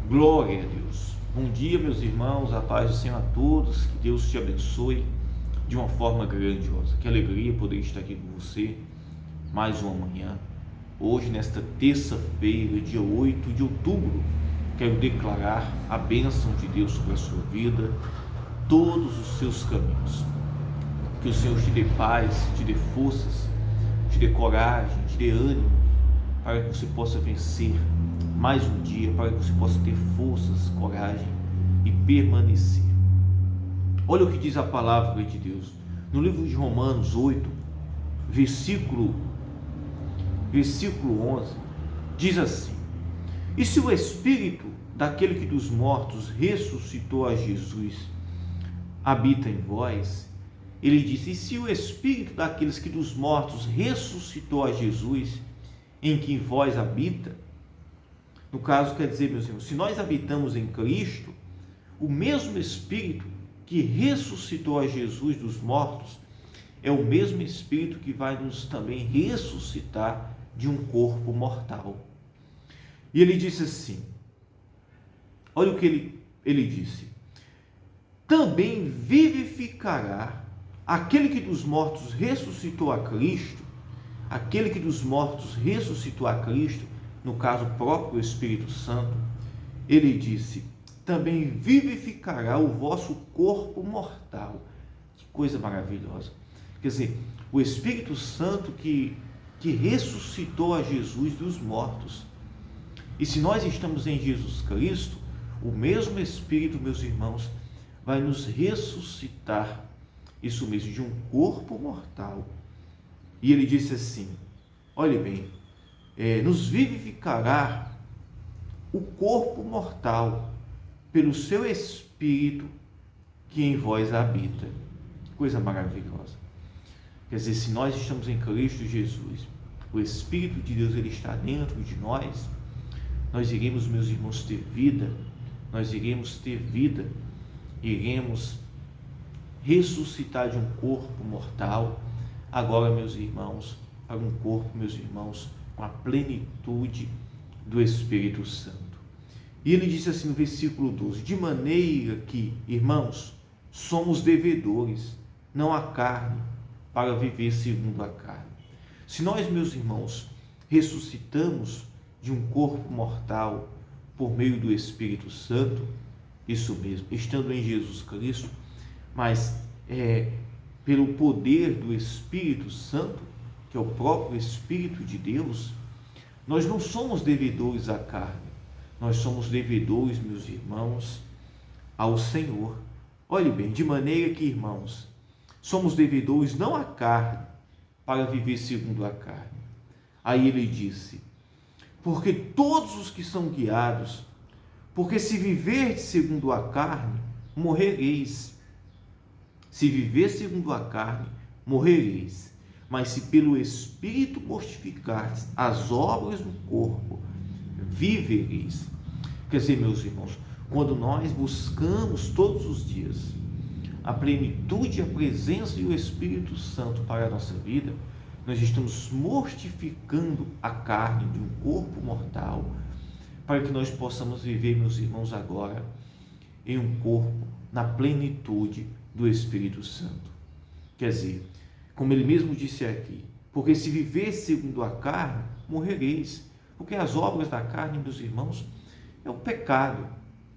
Glória a Deus. Bom dia, meus irmãos, a paz do Senhor a todos, que Deus te abençoe de uma forma grandiosa. Que alegria poder estar aqui com você mais uma manhã. Hoje, nesta terça-feira, dia 8 de outubro, quero declarar a bênção de Deus sobre a sua vida, todos os seus caminhos. Que o Senhor te dê paz, te dê forças, te dê coragem, te dê ânimo, para que você possa vencer mais um dia, para que você possa ter forças, coragem e permanecer. Olha o que diz a palavra de Deus no livro de Romanos 8, versículo 11, diz assim: e se o Espírito daquele que dos mortos ressuscitou a Jesus habita em vós, ele disse, e se o Espírito daqueles que dos mortos ressuscitou a Jesus, em que vós habita, no caso quer dizer, meus irmãos, se nós habitamos em Cristo, o mesmo Espírito que ressuscitou a Jesus dos mortos, é o mesmo Espírito que vai nos também ressuscitar de um corpo mortal. E ele disse assim, olha o que ele disse, também vivificará aquele que dos mortos ressuscitou a Cristo, aquele que dos mortos ressuscitou a Cristo, no caso próprio Espírito Santo, ele disse, também vivificará o vosso corpo mortal. Que coisa maravilhosa. Quer dizer, o Espírito Santo que ressuscitou a Jesus dos mortos. E se nós estamos em Jesus Cristo, o mesmo Espírito, meus irmãos, vai nos ressuscitar, isso mesmo, de um corpo mortal. E ele disse assim, olhe bem, nos vivificará o corpo mortal pelo seu Espírito que em vós habita. Que coisa maravilhosa. Quer dizer, se nós estamos em Cristo Jesus, o Espírito de Deus ele está dentro de nós, nós iremos, meus irmãos, ter vida, iremos ressuscitar de um corpo mortal, agora, meus irmãos, para um corpo, meus irmãos, com a plenitude do Espírito Santo. E ele disse assim no versículo 12, de maneira que, irmãos, somos devedores, não a carne, para viver segundo a carne. Se nós, meus irmãos, ressuscitamos de um corpo mortal por meio do Espírito Santo, isso mesmo, estando em Jesus Cristo, mas pelo poder do Espírito Santo, que é o próprio Espírito de Deus, nós não somos devedores à carne, nós somos devedores, meus irmãos, ao Senhor. Olhe bem, de maneira que, irmãos, somos devedores não à carne, para viver segundo a carne. Aí ele disse, porque todos os que são guiados, porque se viverdes segundo a carne, morrereis. Se viver segundo a carne, morrereis. Mas se pelo Espírito mortificardes as obras do corpo, vivereis. Quer dizer, meus irmãos, quando nós buscamos todos os dias a plenitude, a presença e o Espírito Santo para a nossa vida, nós estamos mortificando a carne de um corpo mortal, para que nós possamos viver, meus irmãos, agora em um corpo na plenitude do Espírito Santo. Quer dizer, como ele mesmo disse aqui, porque se viver segundo a carne, morrereis. Porque as obras da carne, meus irmãos, é o pecado,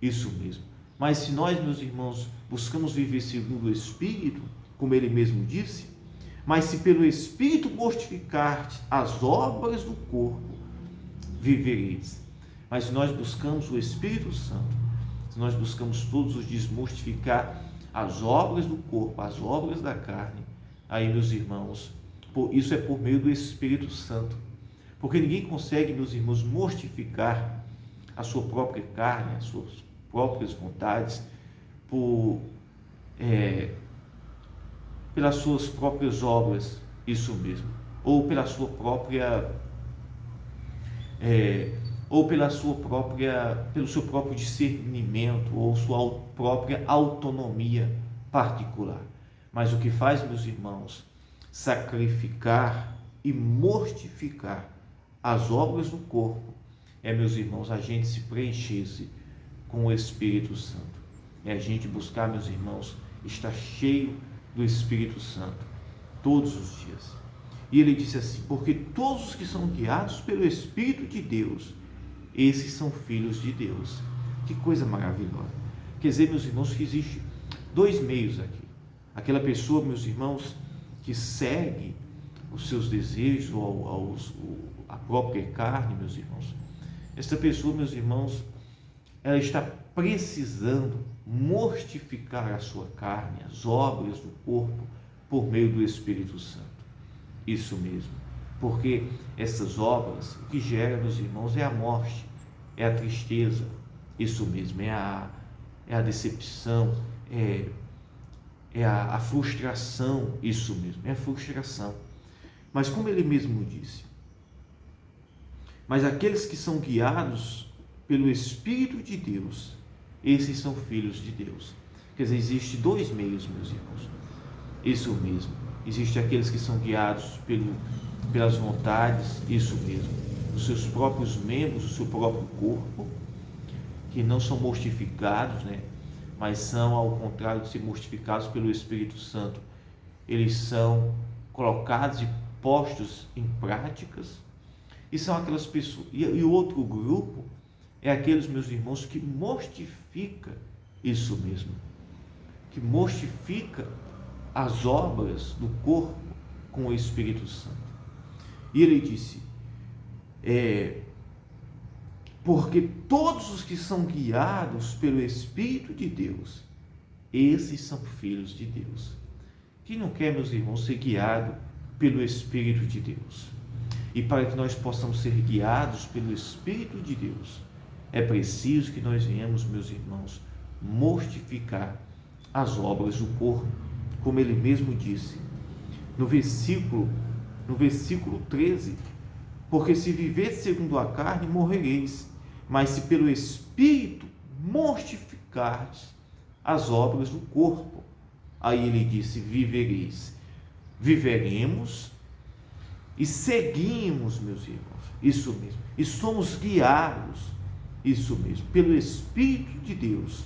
isso mesmo. Mas se nós, meus irmãos, buscamos viver segundo o Espírito, como ele mesmo disse, mas se pelo Espírito mortificardes as obras do corpo, vivereis. Mas se nós buscamos o Espírito Santo, se nós buscamos todos os dias mortificar as obras do corpo, as obras da carne, aí, meus irmãos, isso é por meio do Espírito Santo. Porque ninguém consegue, meus irmãos, mortificar a sua própria carne, as suas próprias vontades, pelas suas próprias obras, isso mesmo, ou pela sua própria, pelo seu próprio discernimento, ou sua própria autonomia particular. Mas o que faz, meus irmãos, sacrificar e mortificar as obras do corpo, meus irmãos, a gente se preenchesse com o Espírito Santo. É a gente buscar, meus irmãos, estar cheio do Espírito Santo todos os dias. E ele disse assim: porque todos os que são guiados pelo Espírito de Deus, esses são filhos de Deus. Que coisa maravilhosa. Quer dizer, meus irmãos, que existe dois meios aqui. Aquela pessoa, meus irmãos, que segue os seus desejos ou a própria carne, meus irmãos. Essa pessoa, meus irmãos, ela está precisando mortificar a sua carne, as obras do corpo, por meio do Espírito Santo. Isso mesmo. Porque essas obras, o que gera, meus irmãos, é a morte, é a tristeza. Isso mesmo, é a decepção, é a frustração. Isso mesmo, é a frustração. Mas como ele mesmo disse, mas aqueles que são guiados pelo Espírito de Deus, esses são filhos de Deus. Quer dizer, existe dois meios, meus irmãos. Isso mesmo. Existem aqueles que são guiados pelas vontades, isso mesmo, os seus próprios membros, o seu próprio corpo, que não são mortificados, né? Mas são, ao contrário de ser mortificados pelo Espírito Santo, eles são colocados e postos em práticas. E são aquelas pessoas. E o outro grupo é aqueles, meus irmãos, que mortifica isso mesmo, que mortifica as obras do corpo com o Espírito Santo. E ele disse, porque todos os que são guiados pelo Espírito de Deus, esses são filhos de Deus. Quem não quer, meus irmãos, ser guiado pelo Espírito de Deus? E para que nós possamos ser guiados pelo Espírito de Deus, é preciso que nós venhamos, meus irmãos, mortificar as obras do corpo, como ele mesmo disse no versículo 13, porque se viveres segundo a carne, morrereis, mas se pelo Espírito mortificardes as obras do corpo, aí ele disse, vivereis. Viveremos e seguimos, meus irmãos, isso mesmo, e somos guiados, isso mesmo, pelo Espírito de Deus,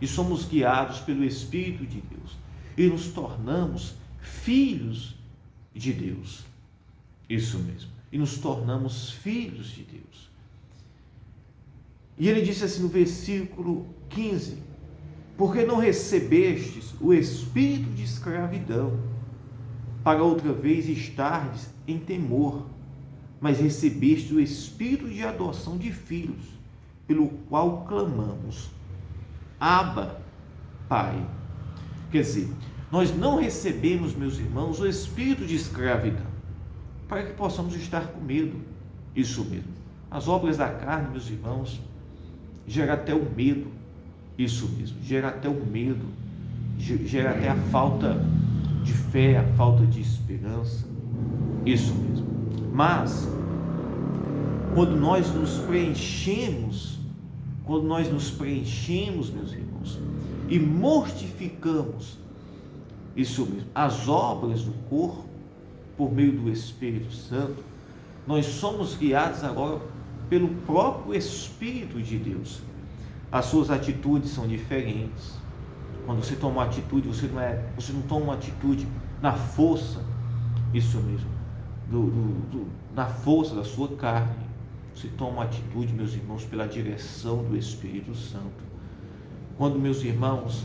e somos guiados pelo Espírito de Deus, e nos tornamos filhos de Deus, isso mesmo, e nos tornamos filhos de Deus. E ele disse assim no versículo 15, porque não recebestes o espírito de escravidão, para outra vez estardes em temor, mas recebeste o espírito de adoção de filhos, pelo qual clamamos, Abba, Pai. Quer dizer, nós não recebemos, meus irmãos, o espírito de escravidão, para que possamos estar com medo. Isso mesmo. As obras da carne, meus irmãos, gera até o medo. Isso mesmo, gera até o medo, gera até a falta de fé, a falta de esperança. Isso mesmo. Mas quando nós nos preenchemos, meus irmãos, e mortificamos, isso mesmo, as obras do corpo, por meio do Espírito Santo, nós somos guiados agora pelo próprio Espírito de Deus. As suas atitudes são diferentes. Quando você toma uma atitude, você não toma uma atitude na força, isso mesmo, na força da sua carne. Você toma uma atitude, meus irmãos, pela direção do Espírito Santo. Quando, meus irmãos,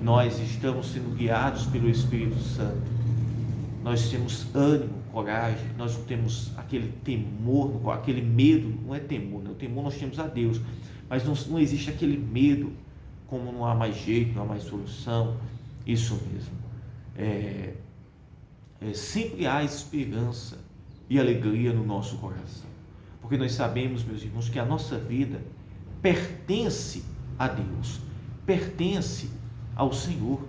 nós estamos sendo guiados pelo Espírito Santo, nós temos ânimo, coragem, nós não temos aquele temor, aquele medo, não é temor, né? O temor nós temos a Deus, mas não existe aquele medo, como não há mais jeito, não há mais solução. Isso mesmo, sempre há esperança e alegria no nosso coração, porque nós sabemos, meus irmãos, que a nossa vida pertence a Deus, pertence ao Senhor.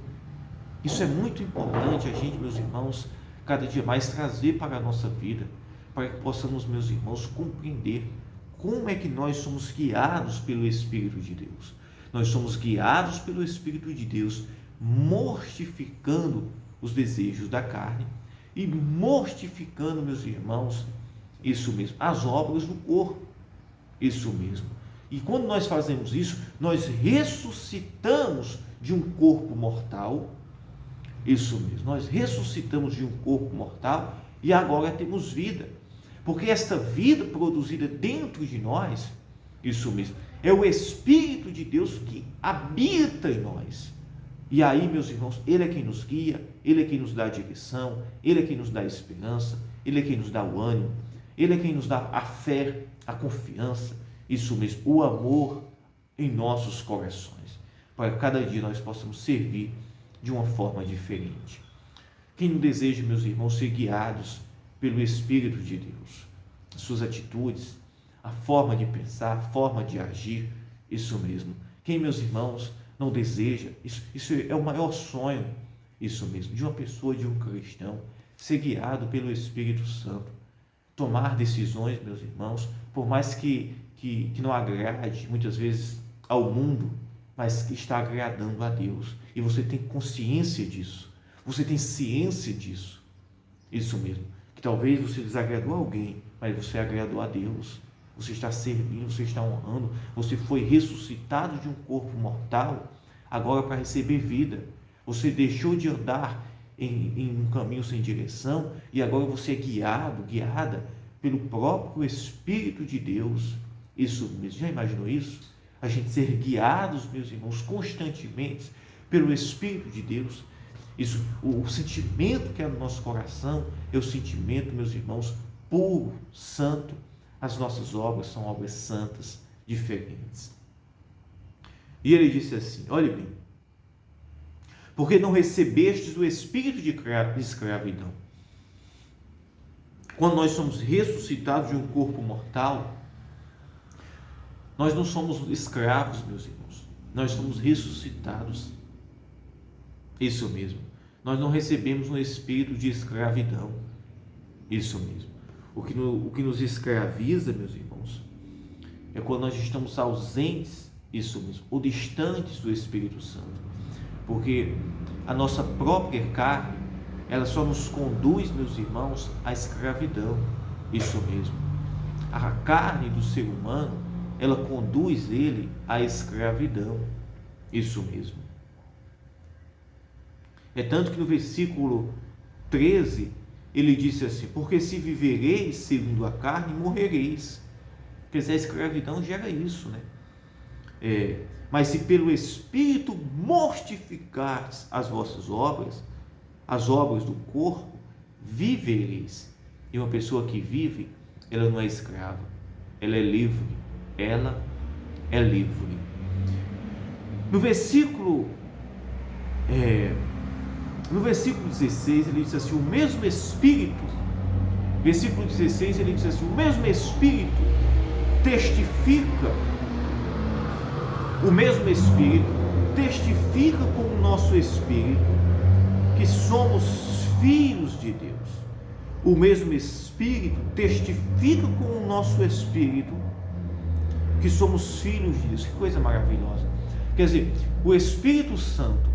Isso é muito importante a gente, meus irmãos, cada dia mais trazer para a nossa vida, para que possamos, meus irmãos, compreender como é que nós somos guiados pelo Espírito de Deus. Nós somos guiados pelo Espírito de Deus, mortificando os desejos da carne e mortificando, meus irmãos, isso mesmo, as obras do corpo, isso mesmo. E quando nós fazemos isso, nós ressuscitamos de um corpo mortal. Isso mesmo, nós ressuscitamos de um corpo mortal e agora temos vida. Porque esta vida produzida dentro de nós, isso mesmo, é o Espírito de Deus que habita em nós. E aí, meus irmãos, Ele é quem nos guia, Ele é quem nos dá a direção, Ele é quem nos dá a esperança, Ele é quem nos dá o ânimo, Ele é quem nos dá a fé, a confiança, isso mesmo, o amor em nossos corações, para que cada dia nós possamos servir de uma forma diferente. Quem não deseja, meus irmãos, ser guiados pelo Espírito de Deus, suas atitudes, a forma de pensar, a forma de agir, isso mesmo. Quem, meus irmãos, não deseja, isso é o maior sonho, isso mesmo, de uma pessoa, de um cristão, ser guiado pelo Espírito Santo, tomar decisões, meus irmãos, por mais que não agrade muitas vezes ao mundo, mas que está agradando a Deus, e você tem consciência disso, você tem ciência disso, isso mesmo, que talvez você desagradou alguém, mas você agradou a Deus, você está servindo, você está honrando, você foi ressuscitado de um corpo mortal, agora para receber vida, você deixou de andar em um caminho sem direção, e agora você é guiada pelo próprio Espírito de Deus, isso mesmo, já imaginou isso? A gente ser guiados, meus irmãos, constantemente pelo Espírito de Deus, isso, o sentimento que é no nosso coração, é o sentimento, meus irmãos, puro, santo. As nossas obras são obras santas, diferentes. E ele disse assim, olhe bem, porque não recebestes o espírito de escravidão. Quando nós somos ressuscitados de um corpo mortal, nós não somos escravos, meus irmãos, nós somos ressuscitados. Isso mesmo, nós não recebemos um espírito de escravidão, isso mesmo. O que nos escraviza, meus irmãos, é quando nós estamos ausentes, isso mesmo, ou distantes do Espírito Santo, porque a nossa própria carne, ela só nos conduz, meus irmãos, à escravidão, isso mesmo. A carne do ser humano, ela conduz ele à escravidão, isso mesmo. É tanto que no versículo 13, ele disse assim, porque se vivereis segundo a carne, morrereis. Quer dizer, a escravidão gera isso, né? Mas se pelo Espírito mortificardes as vossas obras, as obras do corpo, vivereis. E uma pessoa que vive, ela não é escrava, ela é livre, ela é livre. No versículo 16, ele diz assim, o mesmo Espírito, versículo 16, ele diz assim, o mesmo Espírito testifica com o nosso Espírito que somos filhos de Deus. O mesmo Espírito testifica com o nosso Espírito que somos filhos de Deus. Que coisa maravilhosa. Quer dizer, o Espírito Santo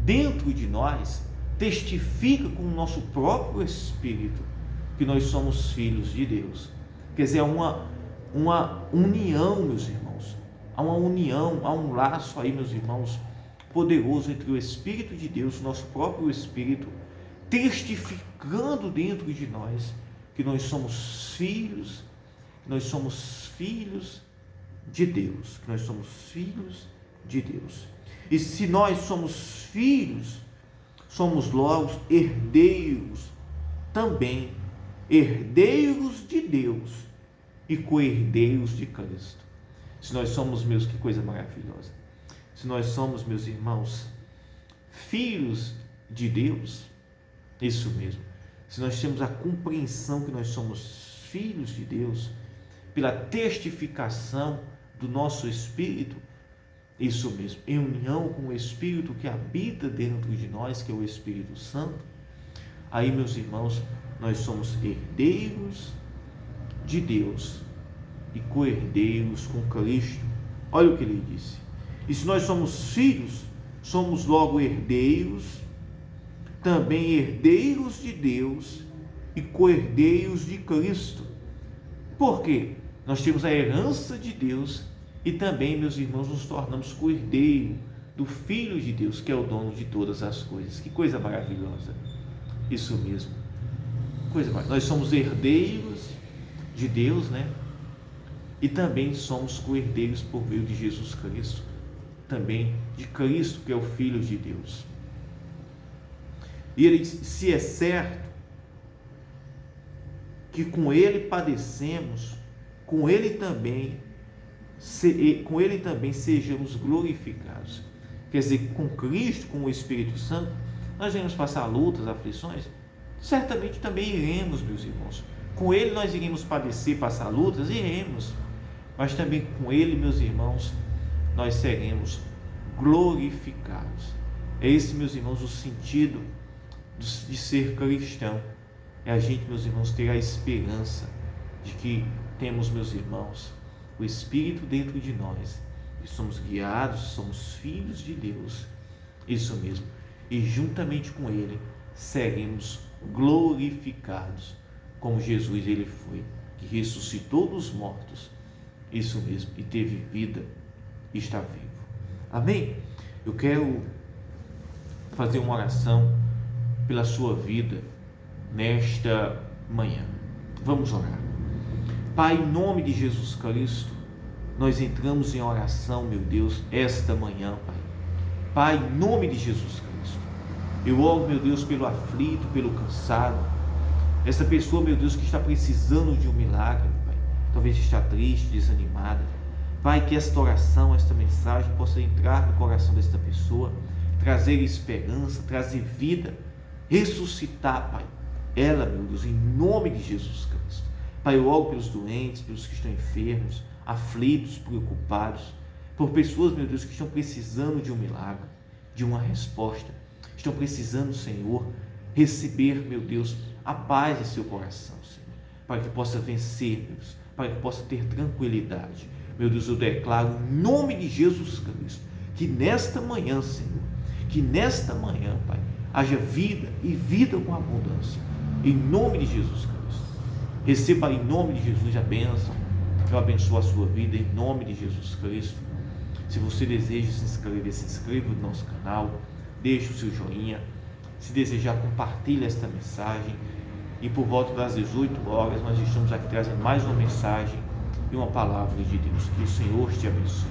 dentro de nós testifica com o nosso próprio Espírito que nós somos filhos de Deus. Quer dizer, há uma união, meus irmãos, há uma união, há um laço aí, meus irmãos, poderoso entre o Espírito de Deus, o nosso próprio Espírito, testificando dentro de nós que nós somos filhos, que nós somos filhos de Deus, que nós somos filhos de Deus. E se nós somos filhos, somos logo herdeiros também, herdeiros de Deus e co-herdeiros de Cristo. Se nós somos, que coisa maravilhosa, se nós somos, meus irmãos, filhos de Deus, isso mesmo, se nós temos a compreensão que nós somos filhos de Deus, pela testificação do nosso Espírito, isso mesmo, em união com o Espírito que habita dentro de nós, que é o Espírito Santo, aí, meus irmãos, nós somos herdeiros de Deus e co-herdeiros com Cristo. Olha o que ele disse. E se nós somos filhos, somos logo herdeiros, também herdeiros de Deus e co-herdeiros de Cristo. Por quê? Nós temos a herança de Deus e também, meus irmãos, nos tornamos co-herdeiro do Filho de Deus, que é o dono de todas as coisas. Que coisa maravilhosa! Isso mesmo. Coisa maravilhosa. Nós somos herdeiros de Deus, né? E também somos co-herdeiros por meio de Jesus Cristo, também de Cristo, que é o Filho de Deus. E ele diz: se é certo que com ele padecemos, com ele também sejamos glorificados. Quer dizer, com Cristo, com o Espírito Santo, nós iremos passar lutas, aflições? Certamente também iremos, meus irmãos. Com ele nós iremos padecer, passar lutas? Iremos. Mas também com ele, meus irmãos, nós seremos glorificados. É esse, meus irmãos, o sentido de ser cristão. É a gente, meus irmãos, ter a esperança de que temos, meus irmãos, o Espírito dentro de nós e somos guiados, somos filhos de Deus. Isso mesmo. E juntamente com ele seremos glorificados, como Jesus ele foi, que ressuscitou dos mortos. Isso mesmo, e teve vida e está vivo. Amém? Eu quero fazer uma oração pela sua vida nesta manhã. Vamos orar. Pai, em nome de Jesus Cristo, nós entramos em oração, meu Deus, esta manhã, Pai. Pai, em nome de Jesus Cristo, eu oro, meu Deus, pelo aflito, pelo cansado, essa pessoa, meu Deus, que está precisando de um milagre, Pai, talvez está triste, desanimada. Pai, que esta oração, esta mensagem possa entrar no coração desta pessoa, trazer esperança, trazer vida, ressuscitar, Pai, ela, meu Deus, em nome de Jesus Cristo. Pai, eu oro pelos doentes, pelos que estão enfermos, aflitos, preocupados, por pessoas, meu Deus, que estão precisando de um milagre, de uma resposta, estão precisando, Senhor, receber, meu Deus, a paz em seu coração, Senhor, para que possa vencer, meu Deus, para que possa ter tranquilidade. Meu Deus, eu declaro em nome de Jesus Cristo, que nesta manhã, Senhor, que nesta manhã, Pai, haja vida e vida com abundância, em nome de Jesus Cristo. Receba em nome de Jesus a bênção. Eu abençoo a sua vida em nome de Jesus Cristo. Se você deseja se inscreva no nosso canal, deixe o seu joinha. Se desejar, compartilhe esta mensagem. E por volta das 18 horas nós estamos aqui trazendo mais uma mensagem e uma palavra de Deus. Que o Senhor te abençoe.